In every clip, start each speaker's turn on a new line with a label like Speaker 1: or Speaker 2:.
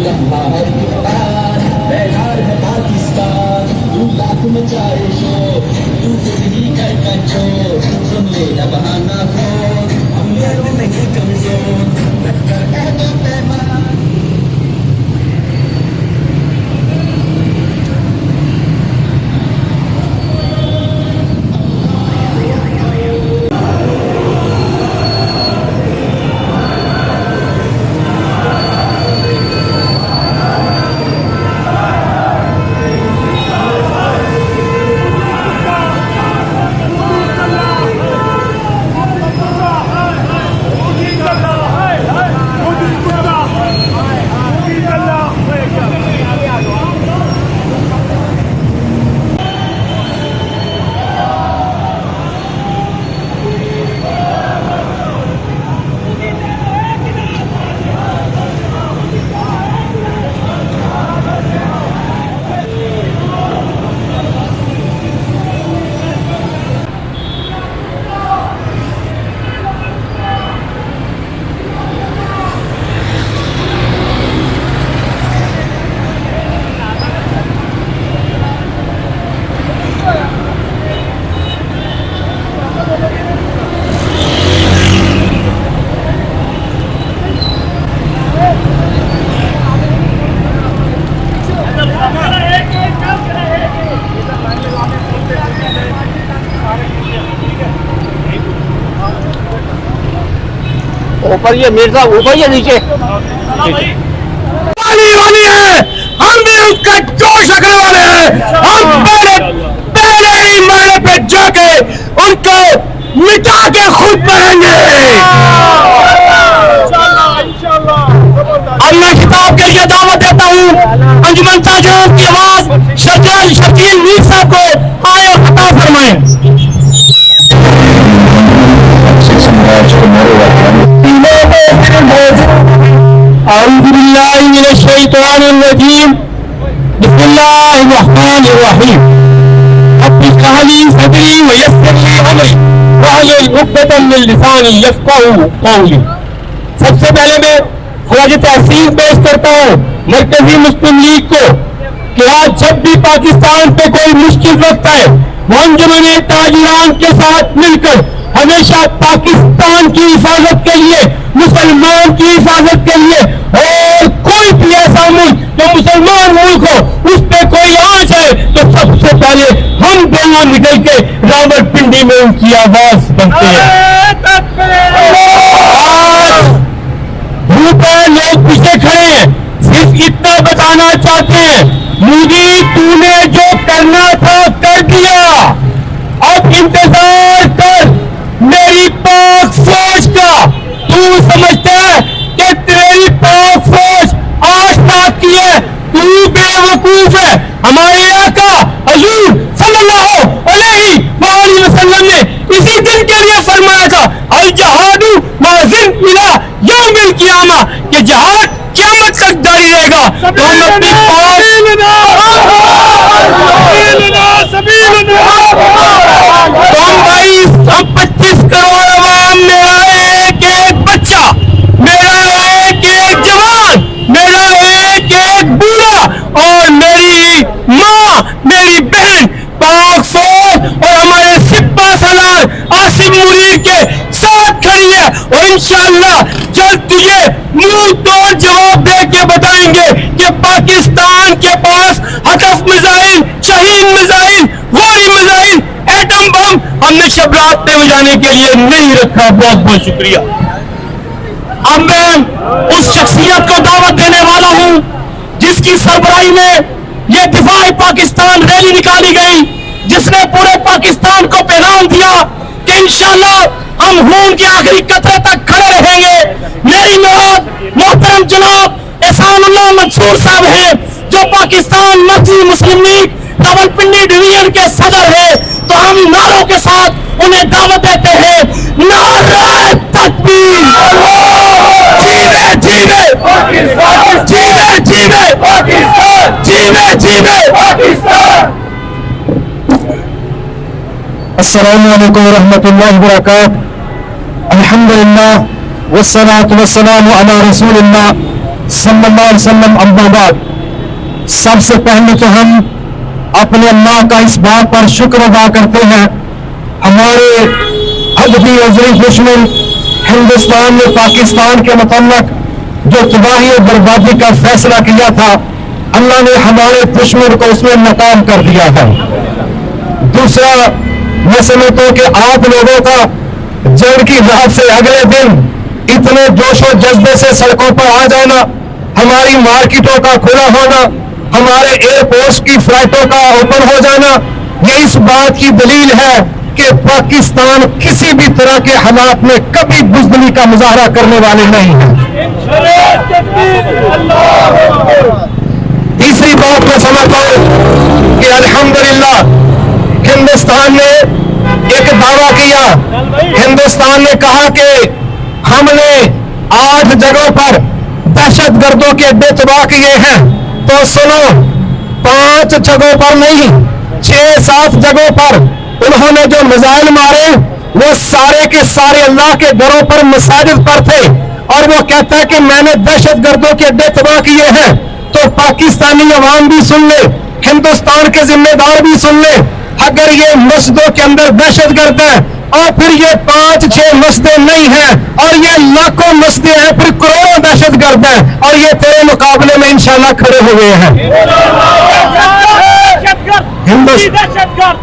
Speaker 1: रहा है इकरार, बेकार है पाकिस्तान, तू लाख मचाए शोर, तू खुद ही कर कंट्रोल, सुन ले न बहाना हो, हम यारों नहीं कमजोर, रखकर कहते पैमान।
Speaker 2: ऊपर ये मीर साहब, ऊपर ये नीचे वाली है, हम भी उसका जोश रखने वाले हैं। हम पहले ही मरने पे जाके उनको मिटा के खुद मरेंगे। अब मैं खिताब के लिए दावत देता हूँ अंजुमन ताजरों की आवाज शकील मीर साहब को आए और खता फरमाएं। أعوذ بالله من الشيطان الرجيم بسم الله الرحمن الرحيم رب اشرح لي صدري ويسر لي أمري واحلل عقدة من لساني يفقهوا قولي۔ سب سے پہلے میں خراج تحسین پیش کرتا ہوں مرکزی مسلم لیگ کو کہ آج جب بھی پاکستان پہ کوئی مشکل وقت ہے وہ انجمن تاجران کے ساتھ مل کر ہمیشہ پاکستان کی حفاظت کے لیے، مسلمان کی حفاظت کے لیے، اور کوئی بھی ایسا ملک جو مسلمان ملک ہو اس پہ کوئی آ جائے تو سب سے پہلے ہم دونوں نکل کے راولپنڈی میں ان کی آواز بنتے ہیں۔ دھوپ ہے، لوگ پیچھے کھڑے ہیں، صرف اتنا بتانا چاہتے ہیں مودی تو نے جو کرنا تھا کر دیا، اب انتظار کر میری پاک فوج کا۔ تو سمجھتا ہے کہ تیری پاک فوج 8 لاکھ کی ہے، تو بے وقوف ہے۔ ہمارے آقا حضور صلی اللہ علیہ وآلہ وسلم نے اسی دن کے لیے فرمایا تھا الجہاد ماضٍ الی یوم القیامہ، کہ جہاد قیامت تک جاری رہے گا۔ تو ہم اپنی ہم 25 کروڑ عوام، میرا ایک ایک بچہ، میرا ایک ایک جوان، میرا ایک ایک بوڑھا اور میری ماں، میری بہن پاک فوج اور ہمارے سپاہ سالار عاصم منیر کے ساتھ کھڑی ہے، اور انشاءاللہ جلد تجھے منہ توڑ جواب دے کے بتائیں گے کہ پاکستان کے پاس ہدف missile, Shaheen missile, Ghauri missile, atom bomb ہم نے شب رات میں بجانے کے لیے نہیں رکھا۔ بہت بہت شکریہ۔ اب میں اس شخصیت کو دعوت دینے والا ہوں جس کی سربراہی میں یہ دفاع پاکستان ریلی نکالی گئی، جس نے پورے پاکستان کو پیغام دیا کہ انشاءاللہ ہم خون کے آخری قطرے تک کھڑے رہیں گے۔ میری مراد محترم جناب احسان اللہ منصور صاحب ہیں جو پاکستان مرکزی مسلم لیگ راولپنڈی ڈویژن کے صدر ہیں، تو ہم نعروں کے ساتھ انہیں دعوت دیتے ہیں۔ نعرہ تکبیر، جیوے جیوے پاکستان، جیوے جیوے پاکستان، جیوے جیوے پاکستان۔
Speaker 3: السلام علیکم ورحمۃ اللہ وبرکاتہ۔ الحمدللہ والصلاة والسلام علی رسول اللہ सल्लल्लाहु अलैहि वसल्लम, अम्मा बाद। सबसे पहले तो हम अपने अल्लाह का इस बात पर शुक्र अदा करते हैं, हमारे अगली अज़ली दुश्मन हिंदुस्तान ने पाकिस्तान के मुतल्लक जो तबाही और बर्बादी का फैसला किया था, अल्लाह ने हमारे दुश्मन को उसमें नाकाम कर दिया है। दूसरा, मैं समझता हूं कि आप लोगों का जंग की रात से अगले दिन इतने जोश और जज्बे से सड़कों पर आ जाना, हमारी मार्केटों का खुला होना, हमारे एयरपोर्ट की फ्लाइटों का ओपन हो जाना, ये इस बात की दलील है कि पाकिस्तान किसी भी तरह के हालात में कभी बुज़दिली का मुजाहरा करने वाले नहीं हैं। तीसरी बात मैं समझता हूं कि अल्हम्दुलिल्लाह हिंदुस्तान ने एक दावा किया, हिंदुस्तान ने कहा कि हमने 8 जगहों पर दहशतगर्दों के अड्डे तबाह किए हैं। तो सुनो, 5 जगहों पर नहीं, 6-7 जगहों पर उन्होंने जो मिसाइल मारे वो सारे के सारे अल्लाह के घरों पर, मसाजिद पर थे। और वो कहता है कि मैंने दहशतगर्दों के अड्डे तबाह किए हैं। तो पाकिस्तानी अवाम भी सुन ले, हिंदुस्तान के जिम्मेदार भी सुन ले, अगर ये मस्जिदों के अंदर दहशतगर्द है और फिर ये 5-6 मस्जिदें नहीं हैं और ये लाखों मस्जिदें हैं, फिर करोड़ों दहशतगर्द हैं, और ये तेरे मुकाबले में इंशाल्लाह खड़े हुए हैं। मोदी दहशतगर्द,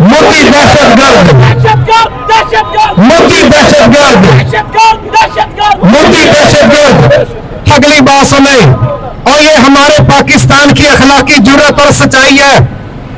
Speaker 3: मोदी दहशतगर्द, मोदी दहशतगर्द। अगली बात सुने, और ये हमारे पाकिस्तान की अखलाकी जुर्रत और सच्चाई है।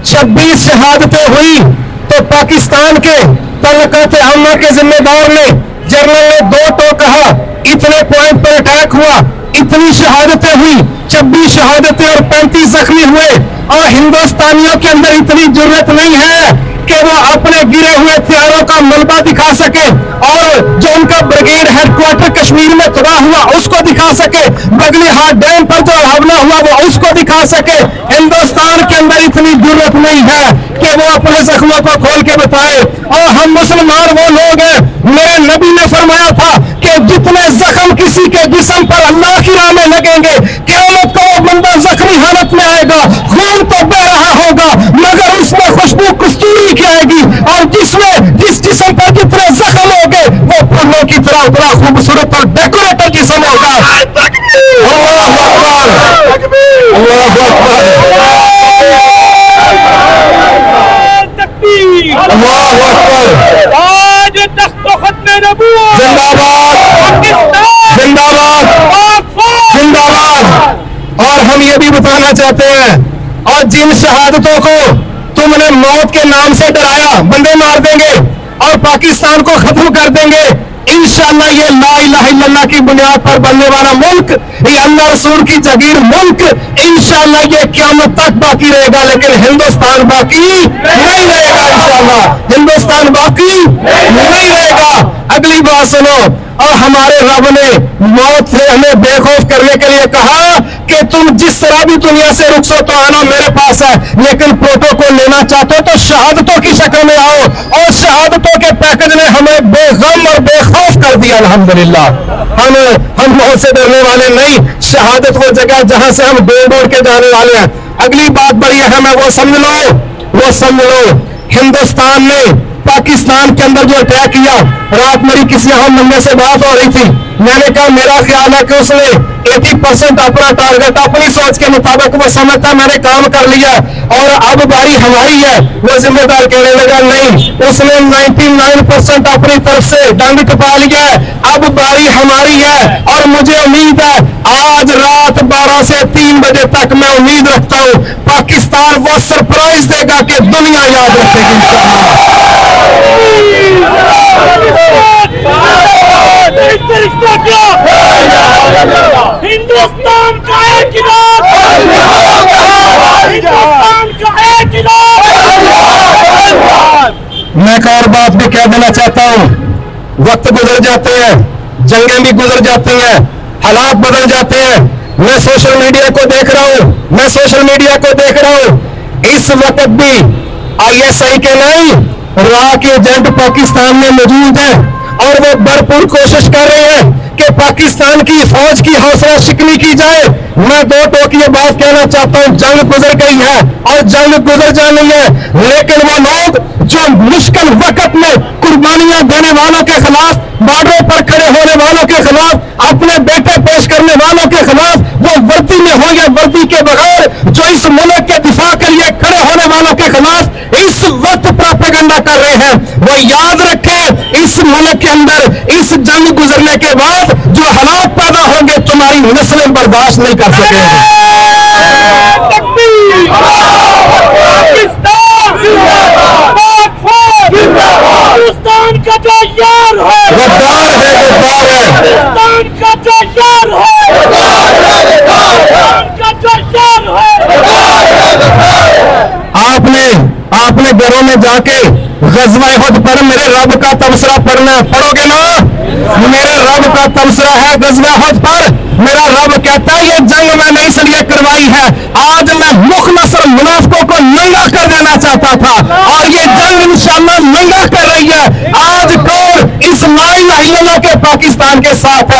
Speaker 3: 26 शहादतें हुई तो पाकिस्तान के तलकत आमा के जिम्मेदार ने, जनरल ने 2 टोक कहा, इतने पॉइंट पर अटैक हुआ, इतनी शहादतें हुई, 26 शहादतें और 35 जख्मी हुए। और हिंदुस्तानियों के अंदर इतनी जुर्रत नहीं है कि वो अपने गिरे हुए हथियारों का मलबा दिखा सके, और जो उनका ब्रिगेड हेडक्वार्टर कश्मीर में तबाह हुआ उसको दिखा सके, बगली हाट डैम पर जो हमला हुआ वो उसको दिखा सके। हिंदुस्तान के अंदर इतनी जुर्रत नहीं है कि वो अपने जख्मों को खोल के बताए। और हम मुसलमान वो लोग हैं, मेरे नबी ने फरमाया था कि जितने जख्म किसी के जिस्म पर अल्लाह की राह में लगेंगे, क़यामत को वो बंदा जख्मी हालत में आएगा, खून तो बह रहा होगा मगर उसमें खुशबू कस्तूरी की आएगी, और जिस जिस्म पर जितने जख्म होंगे वो फूलों की तरह बड़ा खूबसूरत और डेकोरेटेड जिस्म होगा। अल्लाहू अकबर, अल्लाहू अकबर, अल्लाहू अकबर।
Speaker 2: आज दस्तखत नबूवत
Speaker 3: जिंदाबाद, जिंदाबाद, जिंदाबाद। और हम ये भी बताना चाहते हैं, और जिन शहादतों को तुमने मौत के नाम से डराया, बंदे मार देंगे और पाकिस्तान को खत्म कर देंगे, इंशाअल्लाह ये ला इलाहा इल्लल्लाह की बुनियाद पर बनने वाला मुल्क, ये अल्लाह रसूल की जागीर मुल्क, इंशाअल्लाह ये क़यामत तक बाकी रहेगा, लेकिन हिंदुस्तान बाकी नहीं रहेगा। इंशाअल्लाह हिंदुस्तान बाकी नहीं रहेगा। अगली बात सुनो, और हमारे रब ने मौत से हमें बेखौफ करने के लिए कहा कि तुम जिस तरह भी दुनिया से रुखसत तो आना मेरे पास है, लेकिन प्रोटोकॉल लेना चाहते हो तो शहादतों की शक्ल में आओ। और शहादतों के पैकेज ने हमें बेगम और बेखौफ कर दिया। अल्हम्दुलिल्लाह हम मौत से डरने वाले नहीं, शहादत वो जगह जहां से हम दौड़ के जाने वाले हैं। अगली बात बड़ी अहम है, वो समझ लो, हिंदुस्तान ने पाकिस्तान के अंदर जो अटैक किया, रात मेरी किसी अहम बंदे से बात हो रही थी, मैंने कहा मेरा ख्याल है कि उसने 80% अपना टारगेट अपनी सोच के मुताबिक वो समझता मैंने काम कर लिया और अब बारी हमारी है। वो जिम्मेदार कहने लगा नहीं, उसने 99% अपनी तरफ से डंड टपा लिया है, अब बारी हमारी है। और मुझे उम्मीद है आज रात 12 से 3 बजे तक मैं उम्मीद रखता हूँ पाकिस्तान वो सरप्राइज देगा कि दुनिया याद रखेगी।
Speaker 2: हिंदुस्तान का एक इलाज, हिंदुस्तान का एक इलाज।
Speaker 3: मैं एक और बात भी कह देना चाहता हूँ, वक्त गुजर जाते हैं, जंगें भी गुजर जाती हैं, हालात बदल जाते हैं। मैं सोशल मीडिया को देख रहा हूँ, इस वक्त भी ISI के नहीं रा के एजेंट पाकिस्तान में मौजूद हैं और वो भरपूर कोशिश कर रहे हैं کہ پاکستان کی فوج کی حوصلہ شکنی کی جائے. میں دو ٹوکی بات کہنا چاہتا ہوں. جنگ گزر گئی ہے اور جنگ گزر جانی ہے, لیکن وہ لوگ جو مشکل وقت میں قربانیاں دینے والوں کے خلاف, بارڈروں پر کھڑے ہونے والوں کے خلاف, اپنے بیٹے پیش کرنے والوں کے خلاف, وہ وردی میں ہو یا وردی کے بغیر, جو اس ملک کے دفاع کے لیے کھڑے ہونے والوں کے خلاف اس وقت پروپیگنڈا کر رہے ہیں, وہ یاد رکھیں اس ملک کے اندر اس جنگ گزرنے کے بعد جو حالات پیدا ہوں گے تمہاری نسلیں برداشت نہیں کر سکیں گے.
Speaker 2: ہندوستان کا جو یار ہے,
Speaker 3: غدار ہے, غدار ہے.
Speaker 2: ہندوستان کا جو یار ہے, ہندوستان کا جو یار ہے. آپ نے گھروں میں جا کے غزوہ احد پر میرے رب کا تبصرہ پڑھنا ہے, پڑھو گے نا؟ میرے رب کا تبصرہ ہے غزوہ احد پر. میرا رب کہتا ہے یہ جنگ میں نے اس لیے کروائی ہے, آج میں مخلص اور منافقوں کو ننگا کر دینا چاہتا تھا, اور یہ جنگ انشاءاللہ ننگا کر رہی ہے. آج کون اس لا الہ الا اللہ کے پاکستان کے ساتھ ہے؟